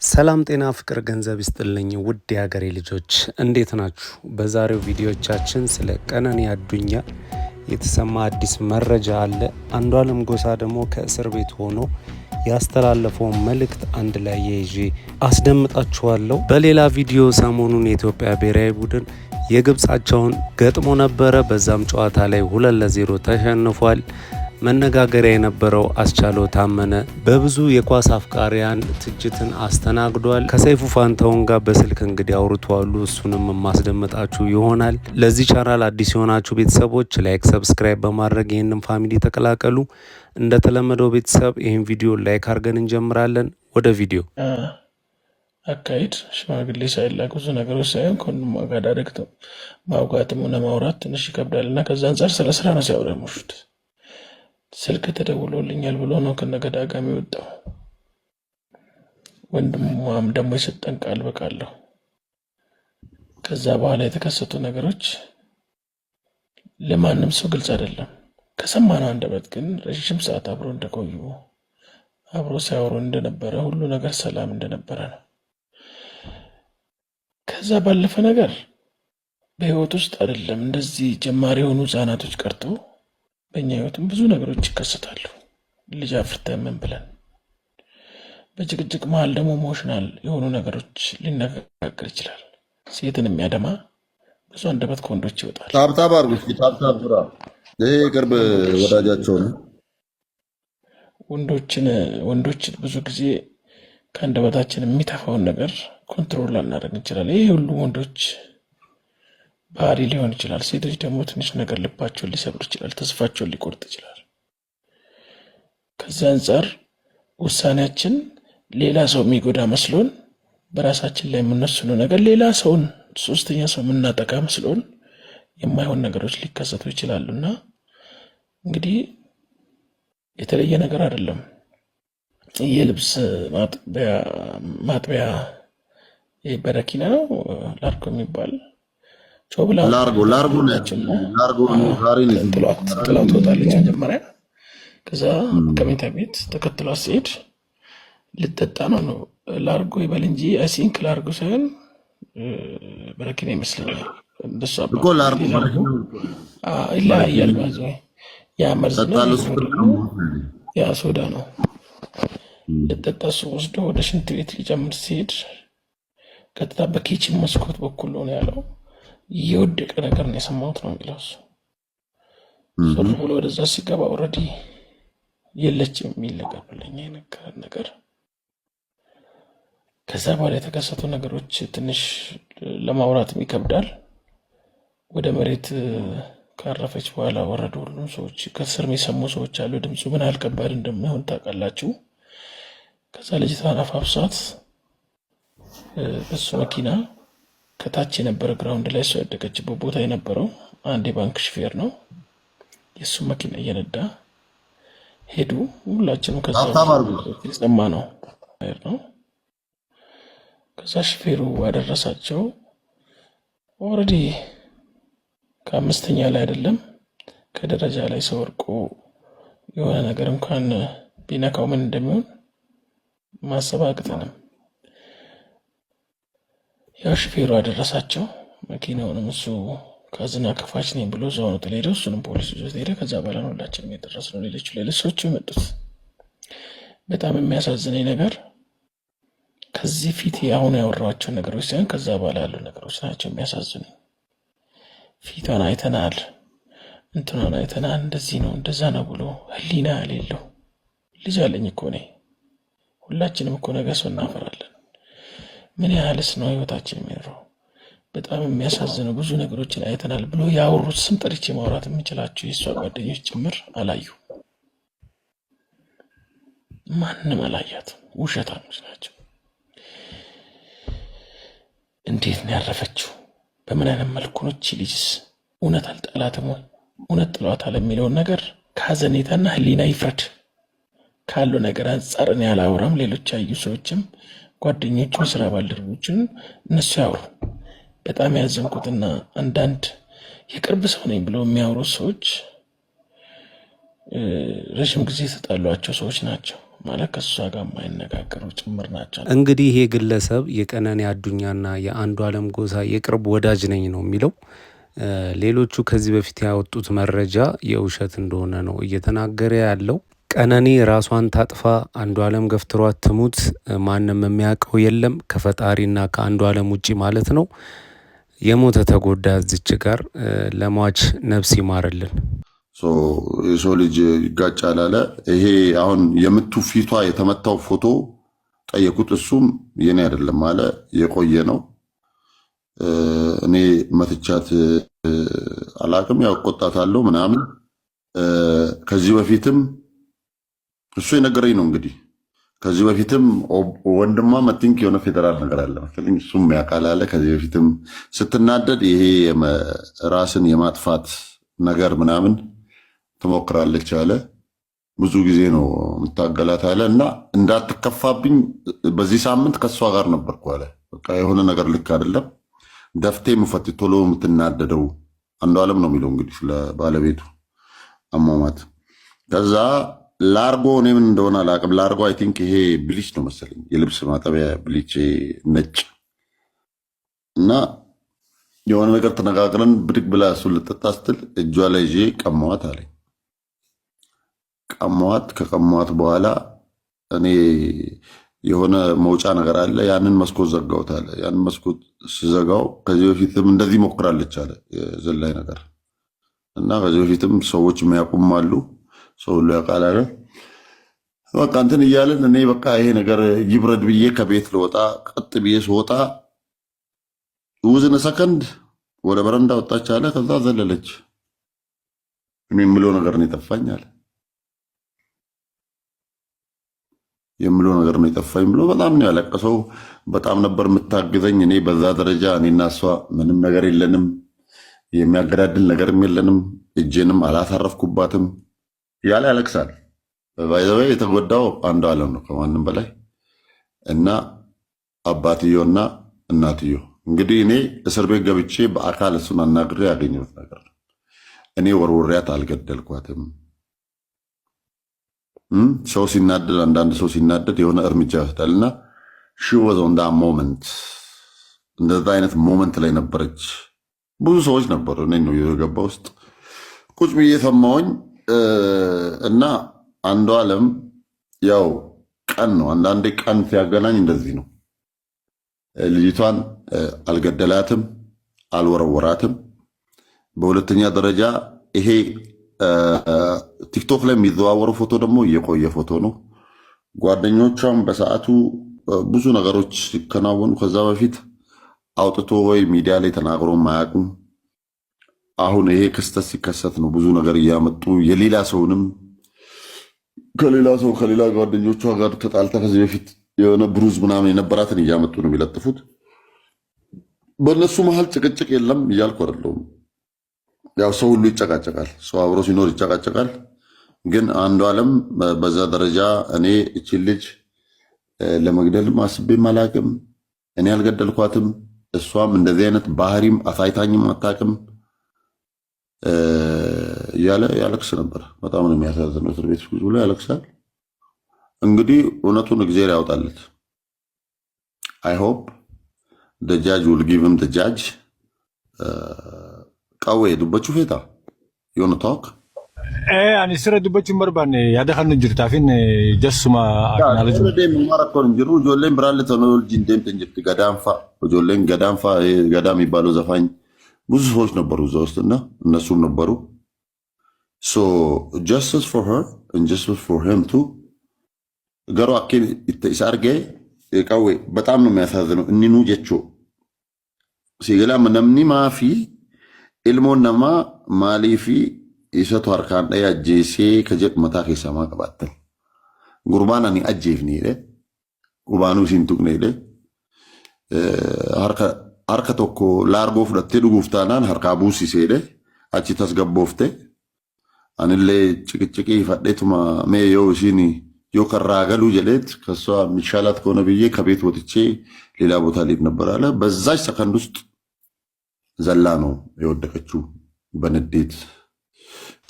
ሰላም ጤና ፍቅር ገንዘብ ይስጥልኝ ውድ የሀገሬ ልጆች እንዴት ናችሁ? በዛሬው ቪዲዮቻችን ስለ ቀነኒ አዱኛ የተሰማ አዲስ መረጃ አለ። አንዷለም ጎሳ ደግሞ ከእስር ቤት ሆኖ ያስተላለፈው መልእክት አንድ ላይ ይዤ አስደምጣችኋለሁ። በሌላ ቪዲዮ ሰሞኑን የኢትዮጵያ ብሔራዊ ቡድን የግብጻቸውን ገጥሞ ነበረ። በዛም ጨዋታ ላይ 2-0 ተሸንፏል። መነጋገሪያ የነበረው አስቻለው ታመነ በብዙ የኳስ አፍቃሪያን ትችትን አስተናግዷል። ከሰይፉ ፋንታውን ጋር በስልክ እንግዲህ አውርተዋል። እሱንም ማስደመጣችሁ ይሆናል። ለዚህ ቻናል አዲስ የሆናችሁ ቤተሰቦች ላይክ፣ ሰብስክራይብ በማድረግ ይህንን ፋሚሊ ተቀላቀሉ። እንደተለመደው ቤተሰብ ይህን ቪዲዮ ላይክ አድርገን እንጀምራለን። ወደ ቪዲዮ አካሄድ ሽማግሌ ሳይላክ ብዙ ነገሮች ሳይሆን ከሁሉም ጋር ዳይሬክት ማውጋትም ሆነ ማውራት ትንሽ ይከብዳል እና ከዛ አንጻር ስለ ስራ ነው ሲያወራ ሙሽት ስልክ ተደውሎልኛል ብሎ ነው ከነገዳጋሚ ወጣው። ወንድሟም ደግሞ የሰጠን ቃል በቃለሁ። ከዛ በኋላ የተከሰቱ ነገሮች ለማንም ሰው ግልጽ አይደለም። ከሰማነው አንደበት ግን ረጅም ሰዓት አብሮ እንደቆዩ አብሮ ሲያወሩ እንደነበረ ሁሉ ነገር ሰላም እንደነበረ ነው። ከዛ ባለፈ ነገር በህይወት ውስጥ አይደለም እንደዚህ ጀማሪ የሆኑ ህጻናቶች ቀርቶ በእኛ ህይወትም ብዙ ነገሮች ይከሰታሉ። ልጅ አፍርተን ምን ብለን በጭቅጭቅ መሀል ደግሞ ኢሞሽናል የሆኑ ነገሮች ሊነጋገር ይችላል። ሴትን የሚያደማ ብዙ አንደበት ከወንዶች ይወጣል። ታብታብ አድርጉ። ታብታብ ስራ። ይሄ ቅርብ ወዳጃቸው ነው። ወንዶች ብዙ ጊዜ ከአንደበታችን የሚተፋውን ነገር ኮንትሮል ላናደርግ እንችላለን። ይሄ ሁሉ ወንዶች ባህሪ ሊሆን ይችላል። ሴቶች ደግሞ ትንሽ ነገር ልባቸውን ሊሰብር ይችላል፣ ተስፋቸውን ሊቆርጥ ይችላል። ከዛ አንጻር ውሳኔያችን ሌላ ሰው የሚጎዳ መስሎን በራሳችን ላይ የምንወስነው ነገር ሌላ ሰውን ሶስተኛ ሰው የምናጠቃ መስሎን የማይሆን ነገሮች ሊከሰቱ ይችላሉና እንግዲህ የተለየ ነገር አይደለም። የልብስ ማጥቢያ በረኪና ነው ላርጎ የሚባል ላርጎ ጥላው ትወጣለች መጀመሪያ። ከዛ ከመኝታ ቤት ተከትሏት ሲሄድ ልጠጣ ነው ላርጎ ይበል እንጂ አይሲንክ ላርጎ ሳይሆን በረኪና ይመስለኛል። እንደሱ ይለያያል። ያ መርዝ ነው፣ ያ ሶዳ ነው። ልጠጣ እሱ ወስዶ ወደ ሽንት ቤት ሊጨምር ሲሄድ ቀጥታ በኪችን መስኮት በኩል ነው ያለው። የወደቀ ነገር ነው የሰማሁት ነው የሚለው እሱ። ዞር ብሎ ወደዛ ሲገባ ኦልሬዲ የለችም የሚል ነገር ብለኛ የነገረን ነገር። ከዛ በኋላ የተከሰቱ ነገሮች ትንሽ ለማውራትም ይከብዳል። ወደ መሬት ካረፈች በኋላ ወረዱ ሁሉም ሰዎች። ከስር የሚሰሙ ሰዎች አሉ። ድምፁ ምን ያህል ከባድ እንደሚሆን ታውቃላችሁ። ከዛ ልጅቷን አፋፍሷት በሱ መኪና ከታች የነበረ ግራውንድ ላይ እሷ ያደገችበት ቦታ የነበረው አንድ የባንክ ሹፌር ነው። የእሱ መኪና እየነዳ ሄዱ። ሁላችንም ከዛ የሰማ ነው። ከዛ ሹፌሩ አደረሳቸው። ኦልሬዲ ከአምስተኛ ላይ አይደለም ከደረጃ ላይ ሰው ወርቆ የሆነ ነገር እንኳን ቢነካው ምን እንደሚሆን ማሰብ አቅተንም ያው ሹፌሩ አደረሳቸው። መኪናውንም እሱ ካዝና ከፋች ነኝ ብሎ እዛው ነው ተለሄደ። እሱንም ፖሊስ ይዞት ሄደ። ከዛ በኋላ ነው ሁላችንም የደረስነው። ሌሎች ሰዎች የመጡት በጣም የሚያሳዝነኝ ነገር ከዚህ ፊት አሁን ያወራኋቸው ነገሮች ሳይሆን ከዛ በኋላ ያሉ ነገሮች ናቸው የሚያሳዝኑኝ። ፊቷን አይተናል፣ እንትኗን አይተናል፣ እንደዚህ ነው እንደዛ ነው ብሎ ህሊና ያሌለው ልጅ አለኝ እኮ እኔ። ሁላችንም እኮ ነገ ሰው እናፈራለን። ምን ያህልስ ነው ህይወታችን የሚኖረው? በጣም የሚያሳዝነው ብዙ ነገሮችን አይተናል ብሎ ያወሩት ስም ጠርቼ ማውራት የምችላቸው የእሷ ጓደኞች ጭምር አላዩ። ማንም አላያትም። ውሸታሞች ናቸው። እንዴት ነው ያረፈችው? በምን አይነት መልኩ ነው? ልጅስ እውነት አልጠላትም ወይ? እውነት ጥሏታል የሚለውን ነገር ከሀዘኔታና ህሊና ይፍረድ። ካለው ነገር አንጻር እኔ አላወራም። ሌሎች ያዩ ሰዎችም ጓደኞቹን ስራ ባልደረቦችን እነሱ ያወሩ። በጣም ያዘንኩትና አንዳንድ የቅርብ ሰው ነኝ ብለው የሚያወሩ ሰዎች ረዥም ጊዜ የተጣሏቸው ሰዎች ናቸው። ማለት ከእሷ ጋር የማይነጋገሩ ጭምር ናቸው። እንግዲህ ይሄ ግለሰብ የቀነኒ አዱኛና የአንዱዓለም ጎሳ የቅርብ ወዳጅ ነኝ ነው የሚለው። ሌሎቹ ከዚህ በፊት ያወጡት መረጃ የውሸት እንደሆነ ነው እየተናገረ ያለው። ቀነኒ ራሷን ታጥፋ አንዱዓለም ገፍትሯት ትሙት ማንም የሚያውቀው የለም ከፈጣሪና ከአንዱዓለም ውጪ ማለት ነው። የሞተ ተጎዳ እዚች ጋር ለሟች ነፍስ ይማርልን። የሰው ልጅ ይጋጫል አለ። ይሄ አሁን የምቱ ፊቷ የተመታው ፎቶ ጠየቁት። እሱም የኔ አይደለም አለ፣ የቆየ ነው። እኔ መትቻት አላቅም፣ ያው ቆጣታለሁ ምናምን። ከዚህ በፊትም እሱ የነገረኝ ነው እንግዲህ። ከዚህ በፊትም ወንድሟ መቲንክ የሆነ ፌዴራል ነገር አለ መሰለኝ፣ እሱም ያውቃል አለ። ከዚህ በፊትም ስትናደድ ይሄ ራስን የማጥፋት ነገር ምናምን ትሞክራለች አለ። ብዙ ጊዜ ነው የምታገላት አለ። እና እንዳትከፋብኝ በዚህ ሳምንት ከእሷ ጋር ነበርኩ አለ። በቃ የሆነ ነገር ልክ አይደለም፣ ደፍቴ ምፈት ቶሎ የምትናደደው አንዱዓለም ነው የሚለው እንግዲህ ስለ ባለቤቱ አሟሟት። ከዛ ላርጎ እኔ ምን እንደሆነ አላውቅም። ላርጎ አይ ቲንክ ይሄ ብሊች ነው መሰለኝ፣ የልብስ ማጠቢያ ብሊች ነጭ። እና የሆነ ነገር ተነጋግረን ብድግ ብላ እሱን ልጠጣ ስትል እጇ ላይ ይዤ ቀማዋት አለኝ። ቀማዋት። ከቀማዋት በኋላ እኔ የሆነ መውጫ ነገር አለ፣ ያንን መስኮት ዘጋሁት አለ። ያንን መስኮት ስዘጋው ከዚህ በፊትም እንደዚህ ሞክራለች አለ፣ የዘላይ ነገር። እና ከዚህ በፊትም ሰዎች የሚያውቁም አሉ፣ ሰው ሁሉ ያውቃል አለ። በቃ እንትን እያለን እኔ በቃ ይሄ ነገር ይብረድ ብዬ ከቤት ልወጣ ቀጥ ብዬ ስወጣ ውዝን ሰከንድ ወደ በረንዳ ወጣች አለ። ከዛ ዘለለች። እኔ የምለው ነገር ነው የጠፋኝ አለ። የምለው ነገር ነው የጠፋኝ ብሎ በጣም ነው ያለቀሰው። በጣም ነበር የምታግዘኝ። እኔ በዛ ደረጃ እኔና እሷ ምንም ነገር የለንም፣ የሚያገዳድል ነገርም የለንም፣ እጄንም አላሳረፍኩባትም ያለ ያለቅሳል። ባይዘዌ የተጎዳው አንዱዓለም ነው ከማንም በላይ እና አባትየውና እናትዮ። እንግዲህ እኔ እስር ቤት ገብቼ በአካል እሱን አናግሬ ያገኘሁት ነገር ነው። እኔ ወርውሪያት አልገደልኳትም። ሰው ሲናደድ፣ አንዳንድ ሰው ሲናደድ የሆነ እርምጃ ይወስዳል እና ሽወዘው እንዳ ሞመንት እንደዛ አይነት ሞመንት ላይ ነበረች። ብዙ ሰዎች ነበሩ። እኔ ነው የገባ ውስጥ ቁጭ ብዬ ሰማሁኝ እና አንዱዓለም ያው ቀን ነው። አንዳንዴ ቀን ሲያገናኝ እንደዚህ ነው። ልጅቷን አልገደላትም፣ አልወረወራትም። በሁለተኛ ደረጃ ይሄ ቲክቶክ ላይ የሚዘዋወሩ ፎቶ ደግሞ የቆየ ፎቶ ነው። ጓደኞቿም በሰዓቱ ብዙ ነገሮች ሲከናወኑ ከዛ በፊት አውጥቶ ወይ ሚዲያ ላይ ተናግሮ ማያውቁም። አሁን ይሄ ክስተት ሲከሰት ነው ብዙ ነገር እያመጡ የሌላ ሰውንም ከሌላ ጓደኞቿ ጋር ተጣልታ ከዚህ በፊት የሆነ ብሩዝ ምናምን የነበራትን እያመጡ ነው የሚለጥፉት። በእነሱ መሀል ጭቅጭቅ የለም እያልኩ አይደለሁም። ያው ሰው ሁሉ ይጨቃጨቃል፣ ሰው አብሮ ሲኖር ይጨቃጨቃል። ግን አንዱዓለም በዛ ደረጃ እኔ እቺን ልጅ ለመግደልም አስቤም አላቅም፣ እኔ አልገደልኳትም፣ እሷም እንደዚህ አይነት ባህሪም አሳይታኝም አታቅም እያለ ያለቅስ ነበር። በጣም ነው የሚያሳዝነው። እስር ቤት ብዙ ላይ ያለቅሳል። እንግዲህ እውነቱን እግዚአብሔር ያውጣለት። አይ ሆፕ the judge will give him the judge. ቀዌ ዱበቹ ፌታ የሆነ ታክ ani sira dubbachuu barbaanne yaada kan nu jirtaafin jasuma acknowledge ማራኮን እንጅሩ ጆሌን ብራለ ተኖልጂን ደምት እንጅት ገዳንፋ ጆሌን ገዳንፋ ገዳ የሚባለው ዘፋኝ ብዙ ሰዎች ነበሩ እዛ ውስጥ እና እነሱም ነበሩ። so justice for her and justice for him too. ገሩ አኪን ይተሳርገ ቀዌ በጣም ነው የሚያሳዝነው። እኒኑ ጀቾ ሲገላ ምንምኒ ማፊ ilmoon namaa maaliifi isatu harkaan dhaya ajjeesee ka jedhu mataa keessaa maa qabaattan gurbaan ani ajjeefneedhe gubaanuu isiin tuqneedhe harka tokko laargoo fudhattee dhuguuf taanaan harkaa buusiseedhe achi tasgabboofte anillee ciqiciqii fadheetuma mee yoo isiin yoo karraa galuu jedheet ከሷ የሚሻላት ከሆነ ብዬ ከቤት ወጥቼ ሌላ ቦታ ልሄድ ነበር አለ። በዛች ሰከንድ ውስጥ ዘላ ነው የወደቀችው በንዴት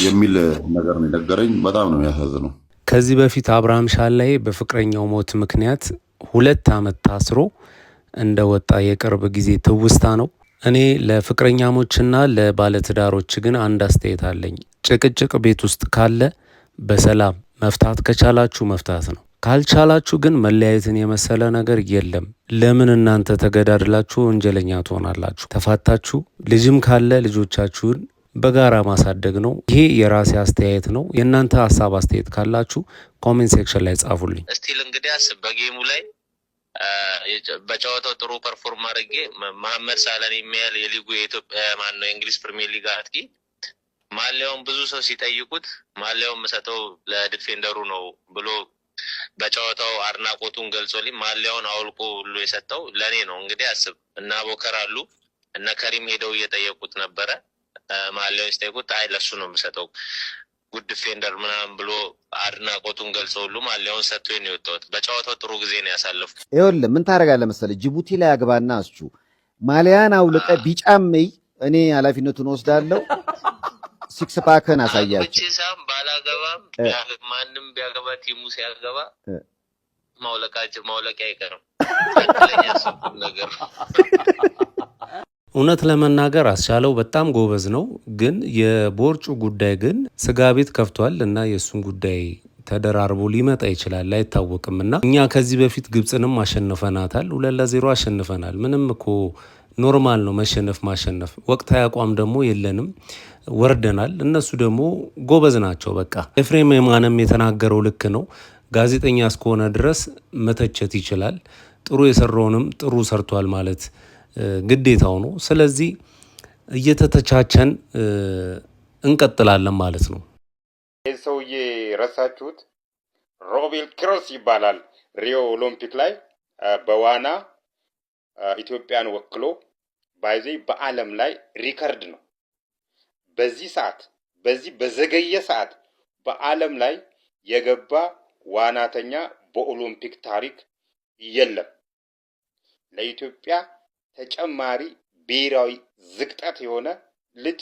የሚል ነገር ነው የነገረኝ። በጣም ነው የሚያሳዝነው። ከዚህ በፊት አብርሃም ሻላይ በፍቅረኛው ሞት ምክንያት 2 ዓመት ታስሮ እንደወጣ የቅርብ ጊዜ ትውስታ ነው። እኔ ለፍቅረኛሞችና ለባለትዳሮች ግን አንድ አስተያየት አለኝ። ጭቅጭቅ ቤት ውስጥ ካለ በሰላም መፍታት ከቻላችሁ መፍታት ነው። ካልቻላችሁ ግን መለያየትን የመሰለ ነገር የለም። ለምን እናንተ ተገዳድላችሁ ወንጀለኛ ትሆናላችሁ? ተፋታችሁ ልጅም ካለ ልጆቻችሁን በጋራ ማሳደግ ነው። ይሄ የራሴ አስተያየት ነው። የእናንተ ሀሳብ አስተያየት ካላችሁ ኮሜንት ሴክሽን ላይ ጻፉልኝ። እስቲል እንግዲህ አስብ በጌሙ ላይ በጨዋታው ጥሩ ፐርፎርም አድርጌ መሐመድ ሳላን የሚያል የሊጉ የኢትዮጵያ ማን ነው የእንግሊዝ ፕሪሚየር ሊግ አጥቂ ማሊያውን ብዙ ሰው ሲጠይቁት ማሊያውን መሰጠው ለዲፌንደሩ ነው ብሎ በጨዋታው አድናቆቱን ገልጾልኝ ማሊያውን አውልቆ ሁሉ የሰጠው ለኔ ነው። እንግዲህ አስብ እና ቦከር አሉ እነ ከሪም ሄደው እየጠየቁት ነበረ። ማሊያውን ሲጠይቁት አይ ለሱ ነው የምሰጠው ጉድ ዲፌንደር ምናምን ብሎ አድናቆቱን ገልጾ ሁሉ ማሊያውን ሰጥቶኝ ነው የወጣሁት። በጨዋታው ጥሩ ጊዜ ነው ያሳለፍኩት። ይኸውልህ ምን ታደርጋለህ መሰለህ ጅቡቲ ላይ አግባና አስቹ ማሊያን አውልቀ ቢጫምይ እኔ ኃላፊነቱን ወስዳለሁ። ሲክስ ፓክን አሳያችሁ። ብቻም ባላገባም ማንም ቢያገባ ቲሙ ሲያገባ ማውለቂያ አይቀርም። ነገር እውነት ለመናገር አስቻለው በጣም ጎበዝ ነው። ግን የቦርጩ ጉዳይ ግን ስጋ ቤት ከፍቷል እና የእሱን ጉዳይ ተደራርቦ ሊመጣ ይችላል አይታወቅም። እና እኛ ከዚህ በፊት ግብፅንም አሸንፈናታል፣ 2-0 አሸንፈናል። ምንም እኮ ኖርማል ነው መሸነፍ ማሸነፍ። ወቅታዊ አቋም ደግሞ የለንም፣ ወርደናል። እነሱ ደግሞ ጎበዝ ናቸው። በቃ ኤፍሬም የማነም የተናገረው ልክ ነው። ጋዜጠኛ እስከሆነ ድረስ መተቸት ይችላል። ጥሩ የሰራውንም ጥሩ ሰርቷል ማለት ግዴታው ነው። ስለዚህ እየተተቻቸን እንቀጥላለን ማለት ነው። ይህ ሰውዬ ረሳችሁት? ሮቤል ኪሮስ ይባላል። ሪዮ ኦሎምፒክ ላይ በዋና ኢትዮጵያን ወክሎ ባይዜ በዓለም ላይ ሪከርድ ነው። በዚህ ሰዓት በዚህ በዘገየ ሰዓት በዓለም ላይ የገባ ዋናተኛ በኦሎምፒክ ታሪክ የለም። ለኢትዮጵያ ተጨማሪ ብሔራዊ ዝቅጠት የሆነ ልጅ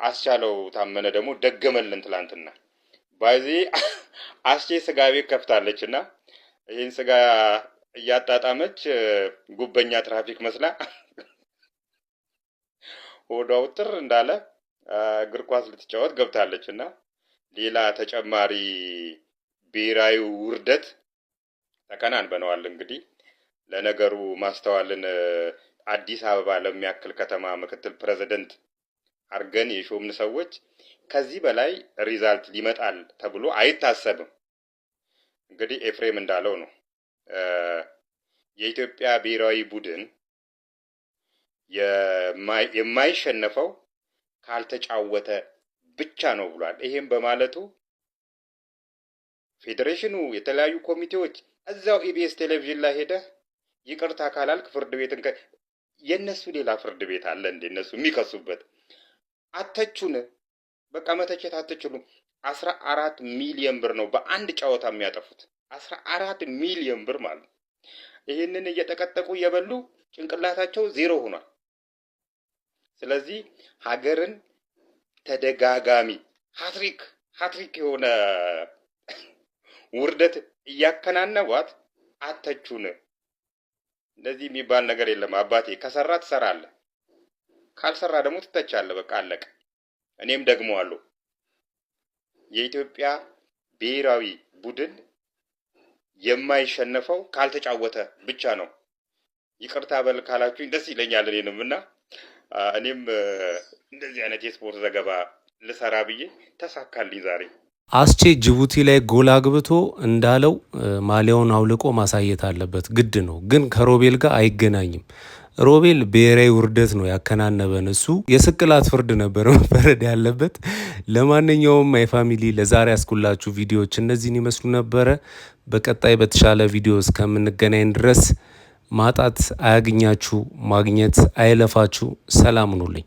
አስቻለው ታመነ ደግሞ ደገመልን ትላንትና። ባይዜ አስቼ ስጋ ቤት ከፍታለችና ይህን ስጋ እያጣጣመች ጉበኛ ትራፊክ መስላ ሆዷ ውጥር እንዳለ እግር ኳስ ልትጫወት ገብታለች እና ሌላ ተጨማሪ ብሔራዊ ውርደት ተከናንበነዋል። እንግዲህ ለነገሩ ማስተዋልን አዲስ አበባ ለሚያክል ከተማ ምክትል ፕሬዝዳንት አርገን የሾምን ሰዎች ከዚህ በላይ ሪዛልት ሊመጣል ተብሎ አይታሰብም። እንግዲህ ኤፍሬም እንዳለው ነው የኢትዮጵያ ብሔራዊ ቡድን የማይሸነፈው ካልተጫወተ ብቻ ነው ብሏል። ይሄም በማለቱ ፌዴሬሽኑ የተለያዩ ኮሚቴዎች እዛው ኢቢኤስ ቴሌቪዥን ላይ ሄደ ይቅርታ ካላልክ ፍርድ ቤት የነሱ ሌላ ፍርድ ቤት አለ እንዴ? እነሱ የሚከሱበት አተቹን በቃ መተቸት አትችሉም። 14 ሚሊዮን ብር ነው በአንድ ጨዋታ የሚያጠፉት። 14 ሚሊዮን ብር ማለት ይህንን እየጠቀጠቁ እየበሉ ጭንቅላታቸው ዜሮ ሆኗል። ስለዚህ ሀገርን ተደጋጋሚ ሃትሪክ የሆነ ውርደት እያከናነቧት አተቹን። እንደዚህ የሚባል ነገር የለም አባቴ። ከሰራ ትሰራለህ፣ ካልሰራ ደግሞ ትተቻለህ። በቃ አለቀ። እኔም ደግሞ አለው የኢትዮጵያ ብሔራዊ ቡድን የማይሸነፈው ካልተጫወተ ብቻ ነው። ይቅርታ በል ካላችሁኝ ደስ ይለኛል እኔንም እና እኔም እንደዚህ አይነት የስፖርት ዘገባ ልሰራ ብዬ ተሳካልኝ ዛሬ። አስቼ ጅቡቲ ላይ ጎል አግብቶ እንዳለው ማሊያውን አውልቆ ማሳየት አለበት፣ ግድ ነው። ግን ከሮቤል ጋር አይገናኝም። ሮቤል ብሔራዊ ውርደት ነው ያከናነበን። እሱ የስቅላት ፍርድ ነበር መፈረድ ያለበት። ለማንኛውም ማይ ፋሚሊ ለዛሬ ያስኩላችሁ ቪዲዮዎች እነዚህን ይመስሉ ነበረ። በቀጣይ በተሻለ ቪዲዮ እስከምንገናኝ ድረስ ማጣት አያግኛችሁ፣ ማግኘት አይለፋችሁ። ሰላም ሁኑልኝ።